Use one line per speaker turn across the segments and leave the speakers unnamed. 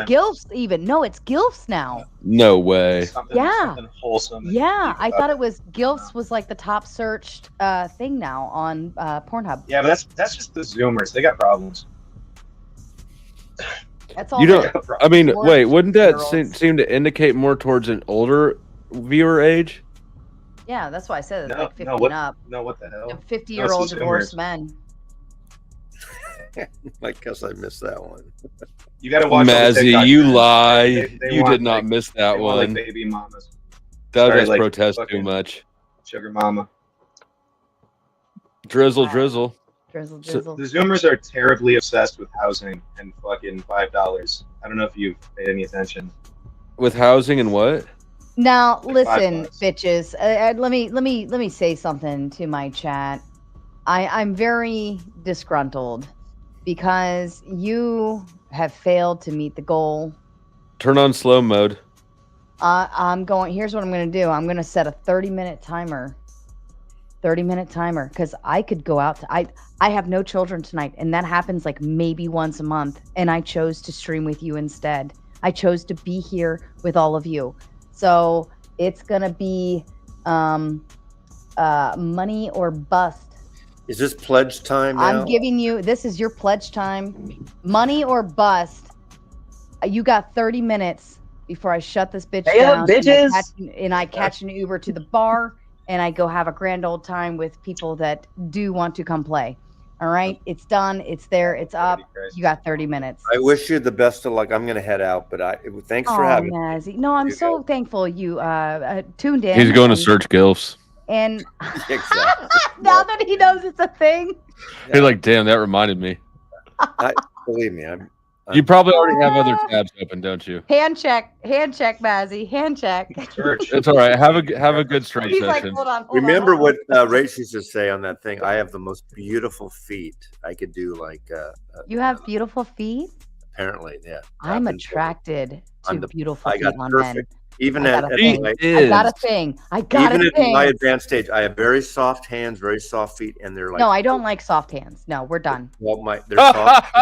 Gilfs even. No, it's Gilfs now.
No way.
Something wholesome.
Yeah, I thought it was Gilfs was like the top searched thing now on Pornhub.
Yeah, but that's just the Zoomers. They got problems.
That's all.
You don't. I mean, wait. Wouldn't that
girls.
seem to indicate more towards an older viewer age?
Yeah, that's why I said it's like 50
what,
and up.
No, what the hell?
50-year-old divorced men.
I guess I missed that one.
You got to watch.
Mazzy, you lie.
They
You
want,
did not miss that
they want,
one.
like, baby mamas.
That
Sorry,
was
like,
protest too
fucking
much.
Sugar mama.
Drizzle, drizzle.
Drizzle,
So-
drizzle.
The Zoomers are terribly obsessed with housing and fucking $5. I don't know if you've paid any attention.
With housing and what?
Now,
Like
listen,
$5.
bitches. Let me say something to my chat. I'm very disgruntled because you have failed to meet the goal.
Turn on slow mode.
Here's what I'm going to do. I'm going to set a 30-minute timer. 30-minute timer, because I could go out to, I have no children tonight, and that happens like maybe once a month, and I chose to stream with you instead. I chose to be here with all of you. So it's going to be money or bust.
Is this pledge time now?
I'm giving you, this is your pledge time. Money or bust. You got 30 minutes before I shut this bitch down.
Bitches.
And I catch an Uber to the bar, and I go have a grand old time with people that do want to come play. All right? It's done. It's there. It's up. You got 30 minutes.
I wish you the best of luck. I'm going to head out, but thanks for having me.
Mazzy. No, I'm so thankful you tuned in.
He's going to search gilfs.
And
Exactly.
now that he knows it's a thing.
He's like, damn, that reminded me.
Believe me,
You probably already have other tabs open, don't you?
Hand check, Mazzy, hand check.
It's all right. Have a good stream
He's like,
session.
hold on.
Remember what Rach used to say on that thing? I have the most beautiful feet. I could do like.
You have beautiful feet?
Apparently, yeah.
I'm attracted to beautiful feet on men.
Even
I
at
got a thing.
Even at my advanced age, I have very soft hands, very soft feet, and they're like.
No, I don't like soft hands. No, we're done.
Well, they're soft.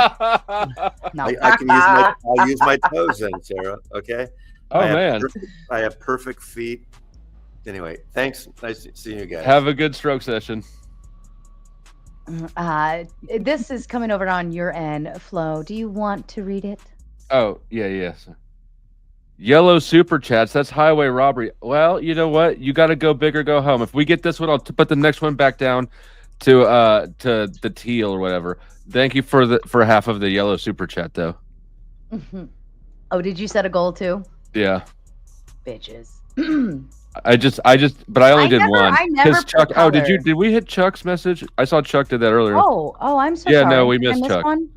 No.
I can I'll use my toes then, Sarah. Okay.
Oh man.
I have perfect feet. Anyway, thanks. Nice seeing you guys.
Have a good stroke session.
This is coming over on your end, Flo. Do you want to read it?
Oh yeah, yes. Yellow super chats. That's highway robbery. Well, you know what? You got to go big or go home. If we get this one, I'll put the next one back down to the teal or whatever. Thank you for half of the yellow super chat though.
Oh, did you set a goal too?
Yeah.
Bitches.
But I only did one.
I never
Chuck.
put
Oh,
color.
did we hit Chuck's message? I saw Chuck did that earlier.
Oh, I'm so
yeah,
sorry.
no, we
Did I
missed
miss
Chuck.
one?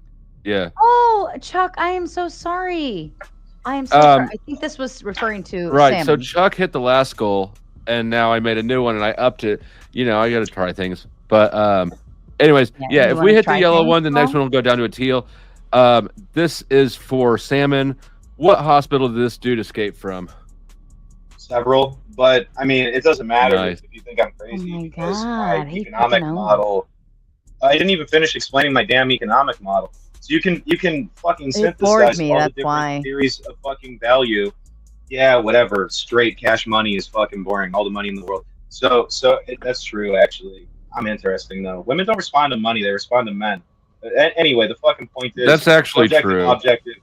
Yeah.
Oh, Chuck, I am so sorry. I am so sorry. I think this was referring to
Right.
salmon.
So Chuck hit the last goal, and now I made a new one, and I upped it. You know, I got to try things. But anyways, yeah. If we hit the yellow one, the next one will go down to a teal. This is for salmon. What hospital did this dude escape from?
Several, but I mean, it doesn't matter
Nice.
if you think I'm crazy
my
because
God,
my
he
economic
fucking
model. I didn't even finish explaining my damn economic model. So you can fucking
It bored
synthesize
me,
all the
that's
different
why.
theories of fucking value. Yeah, whatever. Straight cash money is fucking boring. All the money in the world. That's true. Actually, I'm interesting though. Women don't respond to money; they respond to men. Anyway, the fucking point is
That's actually
subjective,
true.
Objective,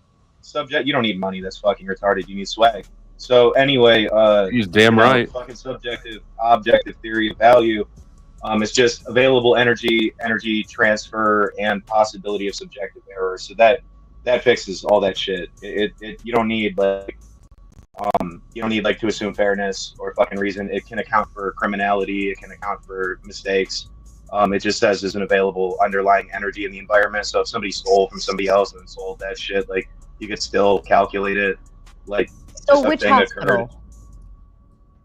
subject. You don't need money. That's fucking retarded. You need swag. So anyway,
He's damn right.
Fucking subjective, objective theory of value. It's just available energy transfer, and possibility of subjective error. So that fixes all that shit. You don't need like to assume fairness or fucking reason. It can account for criminality. It can account for mistakes. It just says there's an available underlying energy in the environment. So if somebody stole from somebody else and sold that shit, like you could still calculate it. Like
So which hospital?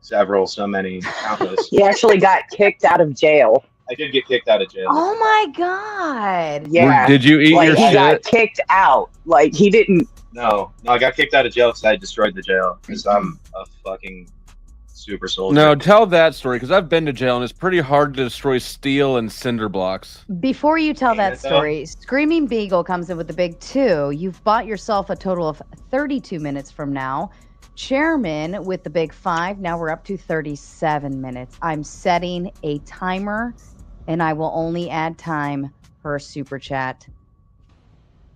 Several, so many, countless.
He actually got kicked out of jail.
I did get kicked out of jail.
Oh my God.
Yeah.
Did you eat
like
your
he
shit?
got kicked out. Like he didn't.
No, I got kicked out of jail because I destroyed the jail because I'm a fucking super soldier.
No, tell that story because I've been to jail and it's pretty hard to destroy steel and cinder blocks.
Before you tell
Ain't
that
it, though?
story, Screaming Beagle comes in with the big 2. You've bought yourself a total of 32 minutes from now. Chairman with the big 5. Now we're up to 37 minutes. I'm setting a timer, and I will only add time per super chat.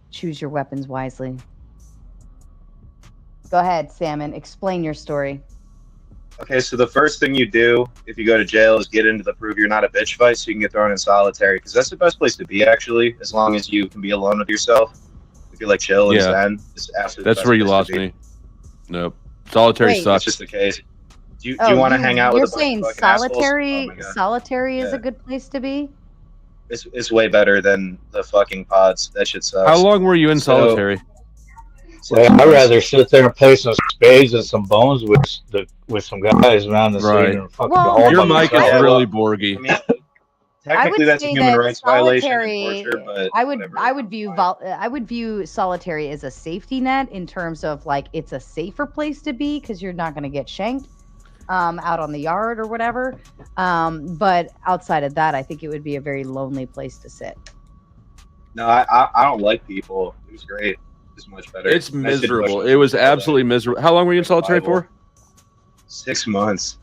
Choose your weapons wisely. Go ahead, Salmon. Explain your story.
Okay, so the first thing you do if you go to jail is get into the prove you're not a bitch fight so you can get thrown in solitary, because that's the best place to be, actually, as long as you can be alone with yourself. If you're like chill and zen, it's absolutely
That's
the best
where you
place
lost
to be.
me. Nope. Solitary
Wait.
That's
sucks.
just the case. Do you want to hang out with
You're
a bunch
saying
of fucking assholes?
solitary?
Oh my God.
Solitary is
Yeah.
a good place to be.
It's way better than the fucking pods. That shit sucks.
How long were you in
So-
solitary?
Well, I'd rather sit there and play some spades and some bones with some guys around the
Right.
scene and fucking
Well,
all
Your
by
mic is
myself.
Yeah,
really
I
Borgy.
mean, technically
would
that's a
say
human
that
rights violation and
solitary-
torture, but
I would
whatever.
I would view solitary as a safety net in terms of like it's a safer place to be because you're not going to get shanked out on the yard or whatever. But outside of that, I think it would be a very lonely place to sit.
No, I don't like people. It was great. It's much better.
It's
That shit
miserable.
pushed
It was
me.
absolutely miserable. How long were you in solitary for?
6 months.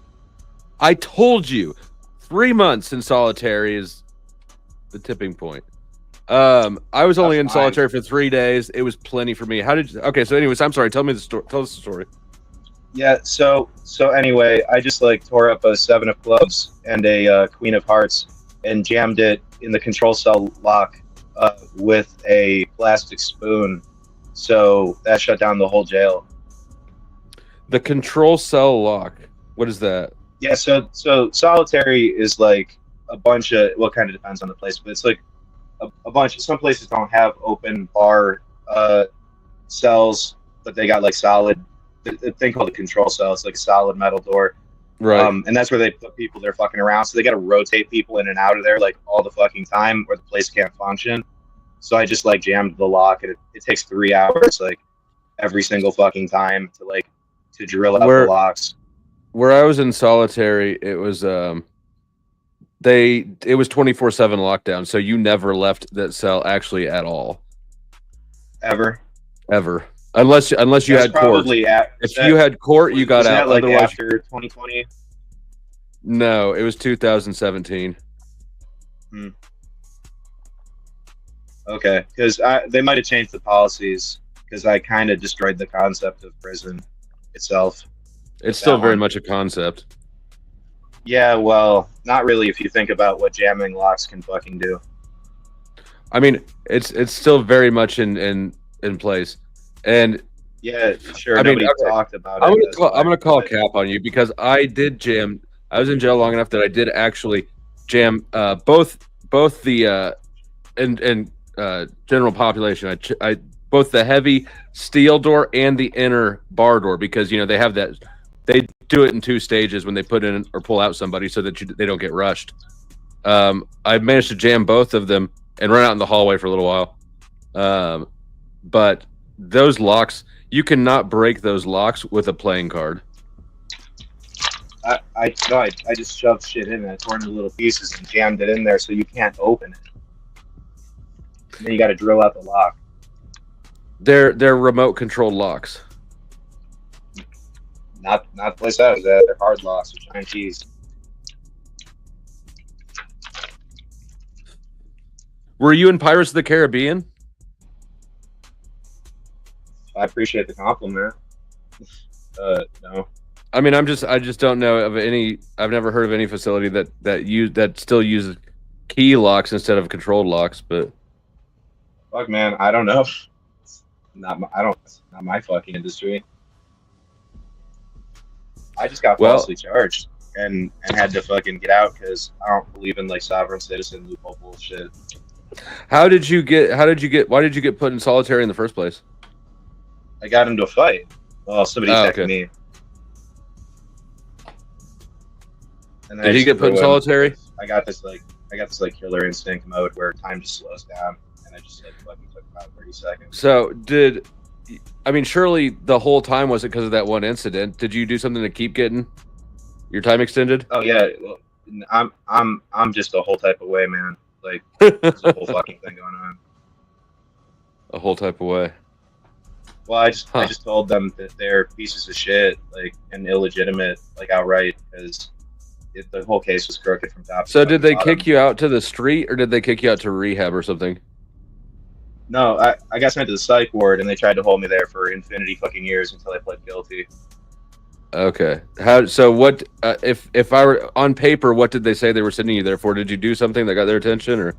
I told you, 3 months in solitary is the tipping point. I was only in
That's fine.
solitary for 3 days. It was plenty for me. How did you? Okay, so anyways, I'm sorry. Tell me the story. Tell us the story.
Yeah. So anyway, I just like tore up a 7 of clubs and a Queen of Hearts and jammed it in the control cell lock with a plastic spoon. So that shut down the whole jail.
The control cell lock. What is that?
Yeah, so solitary is like a bunch of, well, kind of depends on the place, but it's like a bunch. Some places don't have open bar cells, but they got like solid, a thing called a control cell. It's like a solid metal door,
Right.
and that's where they put people there fucking around. So they got to rotate people in and out of there like all the fucking time, or the place can't function. So I just like jammed the lock, and it takes 3 hours like every single fucking time to drill out
Where-
the locks.
Where I was in solitary, it was it was 24/7 lockdown, so you never left that cell actually at all,
Ever.
unless you
That's
had court.
probably
If you had court, you got
wasn't
out.
that, like
Otherwise,
after 2020.
no, it was 2017.
Okay, because they might have changed the policies because I kind of destroyed the concept of prison itself.
It's still
That
very
one.
much a concept.
Yeah, well, not really if you think about what jamming locks can fucking do.
I mean, it's still very much in place, and
Yeah, sure.
I mean,
Nobody
okay.
talked about
I'm
it.
gonna call cap on you because I did jam. I was in jail long enough that I did actually jam both the general population. I both the heavy steel door and the inner bar door because they have that. They do it in 2 stages when they put in or pull out somebody so that they don't get rushed. I managed to jam both of them and run out in the hallway for a little while. But those locks, you cannot break those locks with a playing card.
I just shoved shit in and I tore it into little pieces and jammed it in there so you can't open it. And then you got to drill out the lock.
They're remote controlled locks.
Not the place I was at. They're hard locks with giant keys.
Were you in Pirates of the Caribbean?
I appreciate the compliment. No.
I mean, I just don't know of any. I've never heard of any facility that still uses key locks instead of controlled locks. But
Fuck, man, I don't know. Not my fucking industry. I just got
Well-
falsely charged and had to fucking get out because I don't believe in like sovereign citizen loophole bullshit.
why did you get put in solitary in the first place?
I got into a fight. Well, somebody
Oh,
attacked
okay.
me. And then
Did
I
he
just
get put in
threw him.
solitary?
I got this killer instinct mode where time just slows down, and I just fucking took about 30 seconds.
So surely the whole time was it because of that one incident? Did you do something to keep getting? Your time extended?
Oh yeah, well, I'm just a whole type of way, man. Like there's a whole fucking thing going on.
A whole type of way.
Well, I
Huh.
just told them that they're pieces of shit, like and illegitimate, like outright, because the whole case was crooked from top to
So did they
bottom.
kick you out to the street, or did they kick you out to rehab or something?
No, I got sent to the psych ward, and they tried to hold me there for infinity fucking years until I pled guilty.
Okay. How? So what? If I were on paper, what did they say they were sending you there for? Did you do something that got their attention, or?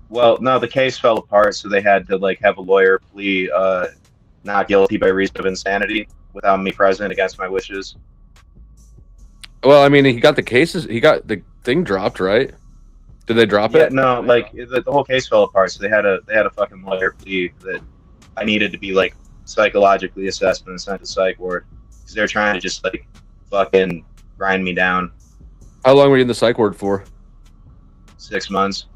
Well, no, the case fell apart, so they had to like have a lawyer plead not guilty by reason of insanity without me present against my wishes.
Well, I mean, he got the cases. He got the thing dropped, right? Did they drop
Yeah,
it?
no, like the whole case fell apart, so they had a fucking lawyer plead that I needed to be like psychologically assessed and sent to psych ward because they're trying to just like fucking grind me down.
How long were you in the psych ward for?
6 months.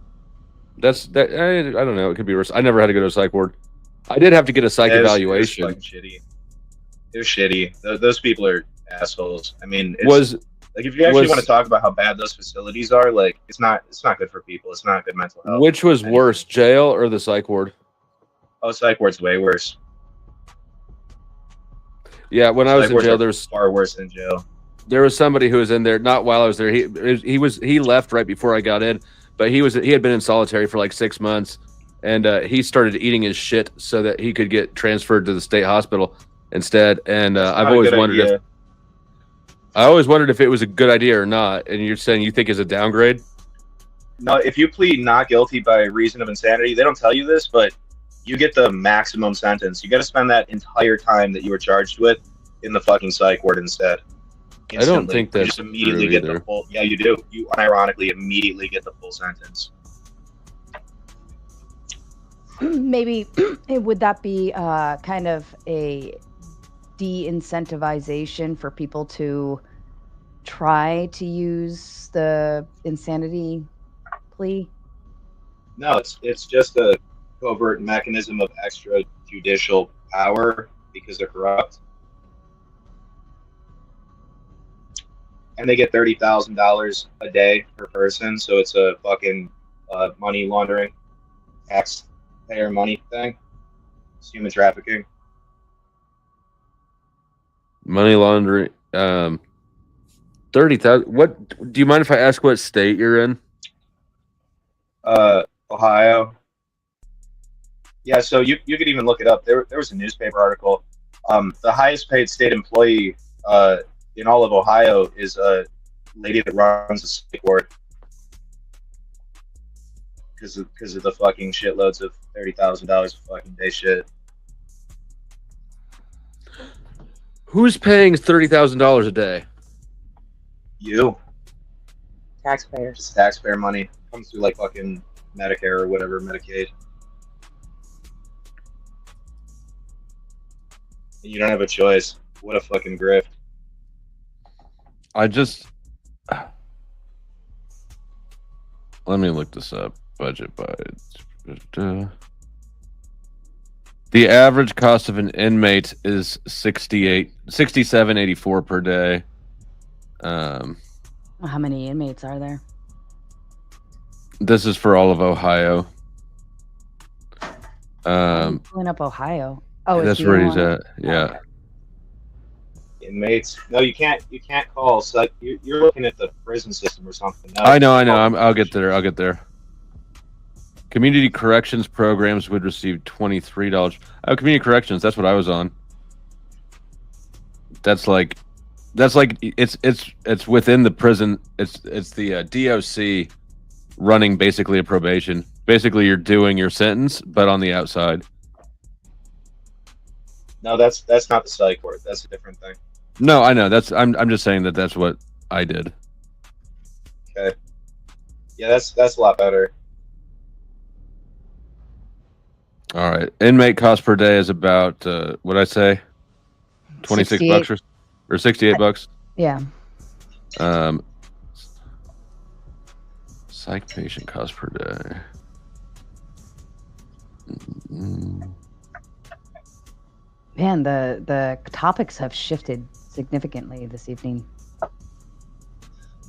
That's that. I don't know. It could be worse. I never had to go to a psych ward. I did have to get a psych evaluation.
It was fucking shitty. It was shitty. Those people are assholes. I mean, it's,
Was
like if you actually
was-
want to talk about how bad those facilities are, like it's not good for people. It's not good mental health.
which was worse, jail or the psych ward?
Oh, psych ward's way worse.
Yeah, when I was
Psych
in
wards
jail,
are
there's
far worse than jail.
there was somebody who was in there not while I was there. He left right before I got in, but he had been in solitary for like 6 months, and he started eating his shit so that he could get transferred to the state hospital instead. And
That's
I've
not a
always
good
wondered
idea.
if it was a good idea or not. And you're saying you think it's a downgrade?
No, if you plead not guilty by reason of insanity, they don't tell you this, but you get the maximum sentence. You got to spend that entire time that you were charged with in the fucking psych ward instead.
I don't
Instantly.
think
you
that's
just immediately
true
get
either.
the full. Yeah, you do. You unironically immediately get the full sentence.
Maybe would that be kind of a de-incentivization for people to try to use the insanity plea?
No, it's just a covert mechanism of extrajudicial power because they're corrupt, and they get $30,000 a day per person. So it's a fucking money laundering, taxpayer money thing. It's human trafficking.
Money laundering. 30,000. What? Do you mind if I ask what state you're in?
Ohio. Yeah, so you could even look it up. There was a newspaper article. The highest paid state employee in all of Ohio is a lady that runs a state ward because of the fucking shitloads of $30,000 of fucking day shit.
Who's paying $30,000 a day?
You,
Taxpayers.
it's taxpayer money comes through like fucking Medicare or whatever, Medicaid. And you don't have a choice. What a fucking grift.
I just let me look this up. Budget by the average cost of an inmate is $67.84 per day.
How many inmates are there?
This is for all of Ohio.
I'm pulling up Ohio. Oh,
That's
it's
where he's
Ohio.
at. Yeah.
Inmates. No, you can't call. So you're looking at the prison system or something. No,
I know. I'll get there. Community corrections programs would receive $23. Oh, community corrections. That's what I was on. That's like it's within the prison. It's the DOC running basically a probation. Basically, you're doing your sentence, but on the outside.
No, that's not the psych ward. That's a different thing.
No, I know. I'm just saying that's what I did.
Okay. Yeah, that's a lot better.
All right. Inmate cost per day is about what I say, $26 or $68.
Yeah.
Psych patient cost per day.
Man, the topics have shifted significantly this evening.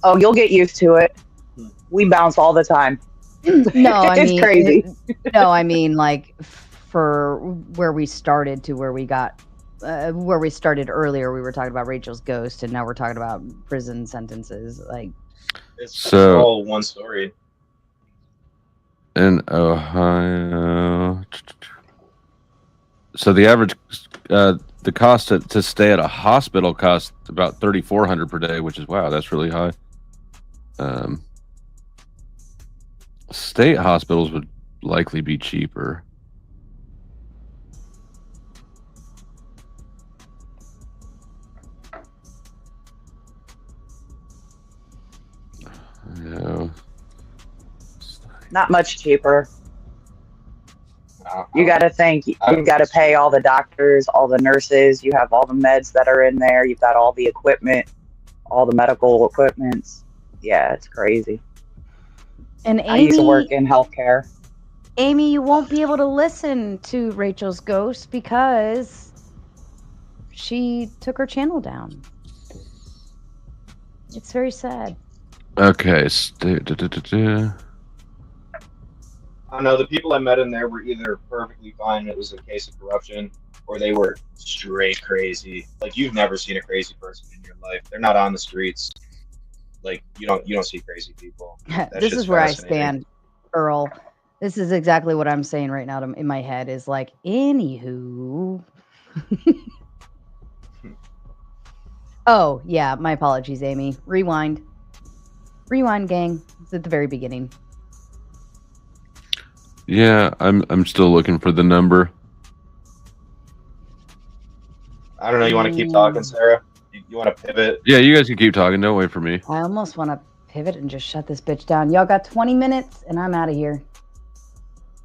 Oh, you'll get used to it. We bounce all the time.
No, I
It's
mean,
crazy.
No, I mean, like, for where we started to where we got, where we started earlier, we were talking about Rachel's ghost, and now we're talking about prison sentences. Like,
It's all one story.
In Ohio, so the average, the cost to stay at a hospital costs about $3,400 per day, which is wow, that's really high. State hospitals would likely be cheaper. No.
Not much cheaper. You got to think. You've got to pay all the doctors, all the nurses. You have all the meds that are in there. You've got all the equipment, all the medical equipments. Yeah, it's crazy.
and
I used to
Amy,
work in healthcare.
Amy, you won't be able to listen to Rachel's ghost because she took her channel down. It's very sad.
Okay.
I don't know. The people I met in there were either perfectly fine, it was a case of corruption, or they were straight crazy. Like, you've never seen a crazy person in your life. They're not on the streets. Like, you don't see crazy people.
This is where I stand, Earl. This is exactly what I'm saying right now in my head is like, anywho. Oh, yeah, my apologies, Amy. Rewind. Rewind, gang. It's at the very beginning.
Yeah, I'm still looking for the number.
I don't know. You want to keep talking, Sarah? You want to pivot?
Yeah, you guys can keep talking. Don't wait for me.
I almost want to pivot and just shut this bitch down. Y'all got 20 minutes, and I'm out of here.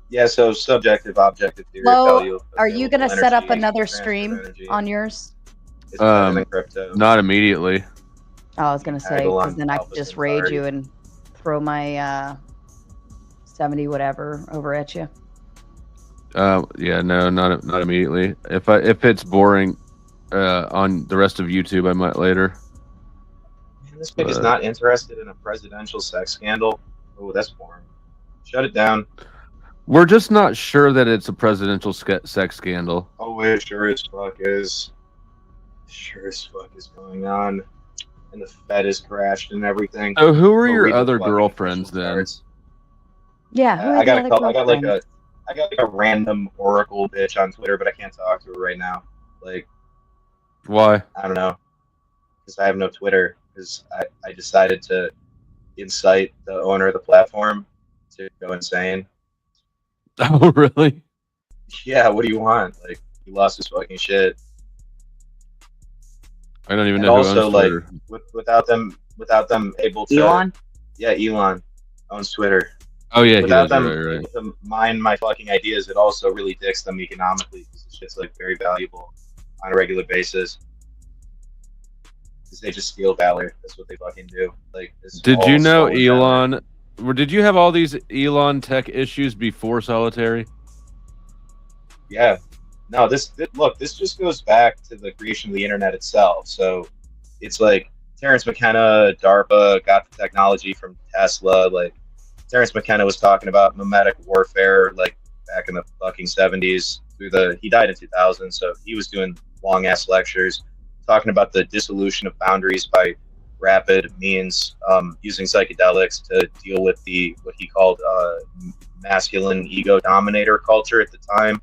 Yeah, so subjective, objective theory of
Lo,
value.
are you going to
available
set up
energy,
another
transfer
stream
energy.
on yours?
It's better than crypto.
Not immediately.
Oh, I was going to say,
Haggle
because
on
then I could
Alpha
just rage
Centauri.
you and throw my 70 whatever over at you.
Yeah, no, not immediately. If it's boring on the rest of YouTube, I might later.
Man, this bitch is not interested in a presidential sex scandal. Oh, that's boring. Shut it down.
We're just not sure that it's a presidential sex scandal.
Oh, it sure as fuck is. Sure as fuck is going on. And the Fed has crashed and everything.
So who are
Go
your
read the
other
fucking
girlfriends
official
then?
charts.
Yeah, who are
I
the
got
other
a couple.
girlfriends?
I got like a random Oracle bitch on Twitter, but I can't talk to her right now. Like,
Why?
I don't know, because I have no Twitter. Because I decided to incite the owner of the platform to go insane.
Oh, really?
Yeah, what do you want? Like, he lost his fucking shit.
I don't even
And
know who
also,
owns
like,
Twitter.
without them able to.
Elon?
Yeah, Elon owns Twitter.
Oh yeah, he
Without
does.
them
Right.
able to mine my fucking ideas, it also really dicks them economically because the shit's like very valuable on a regular basis. Because they just steal valor. That's what they fucking do. Like, it's
Did
all
you know
stolen valor.
Elon? Did you have all these Elon tech issues before Solitary?
Yeah. No, this just goes back to the creation of the internet itself. So it's like Terrence McKenna, DARPA got the technology from Tesla. Like, Terrence McKenna was talking about mimetic warfare, like back in the fucking 70s. He died in 2000, so he was doing long ass lectures talking about the dissolution of boundaries by rapid means, using psychedelics to deal with what he called masculine ego dominator culture at the time,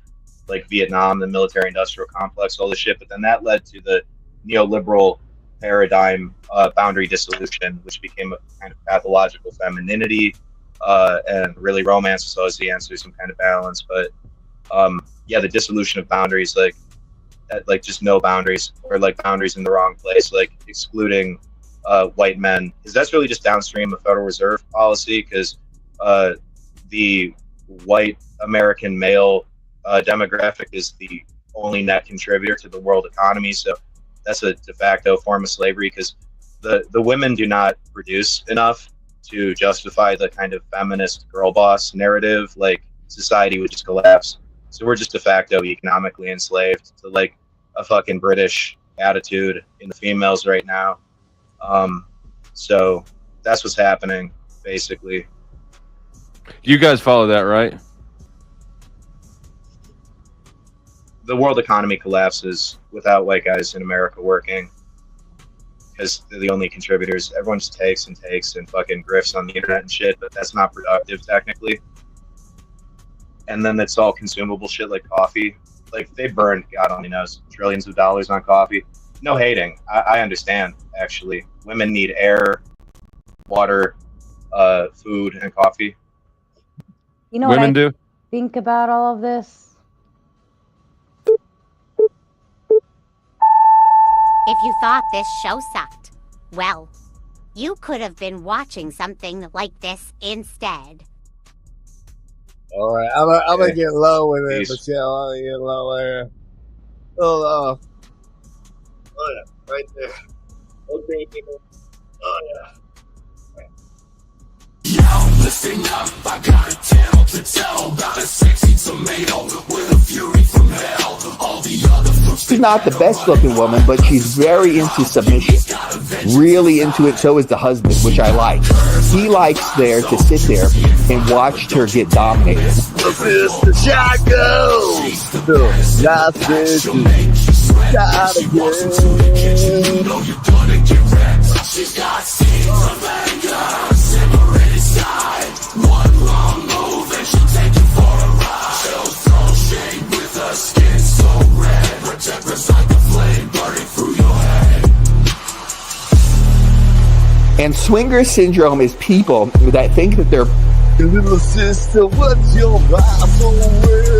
like Vietnam, the military industrial complex, all this shit. But then that led to the neoliberal paradigm, boundary dissolution, which became a kind of pathological femininity, and really romance was always the answer, some kind of balance. But yeah, the dissolution of boundaries, like just no boundaries, or like boundaries in the wrong place, like excluding white men, because that's really just downstream of Federal Reserve policy, because the white American male demographic is the only net contributor to the world economy. So that's a de facto form of slavery, because the women do not produce enough to justify the kind of feminist girl boss narrative. Like, society would just collapse. So we're just de facto economically enslaved to like a fucking British attitude in the females right now. So That's what's happening, basically.
You guys follow that, right?
The world economy collapses without white guys in America working because they're the only contributors. Everyone just takes and fucking grifts on the internet and shit, but that's not productive technically. And then it's all consumable shit like coffee. Like they burn, God only knows, trillions of dollars on coffee. No hating. I understand, actually. Women need air, water, food, and coffee.
You know
Women
what I
do?
think about all of this?
If you thought this show sucked, well, you could have been watching something like this instead.
All right, I'm gonna get low with it,
Peace.
Michelle. I'm gonna get low there. Oh, yeah, right there. Okay, people. Oh yeah.
Listen up, I got a tale to tell about a sexy tomato with a fury from hell. All the other folks.
She's not the best looking woman, but she's very into submission. Really into it, so is the husband, which I like. He likes there to sit there and watch her get dominated.
Mr. Shaco!
She's got seeds of anger simmering inside. One wrong move and she'll take you for a ride. She'll throw shade with her skin so red. Projectors like a flame burning through your head.
And swinger syndrome is people that think that they're
little sister, what's your Bible word?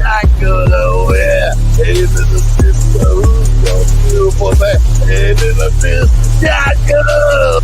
I go nowhere. Hey, little sister, who's your beautiful man? Hey, little sister, I go.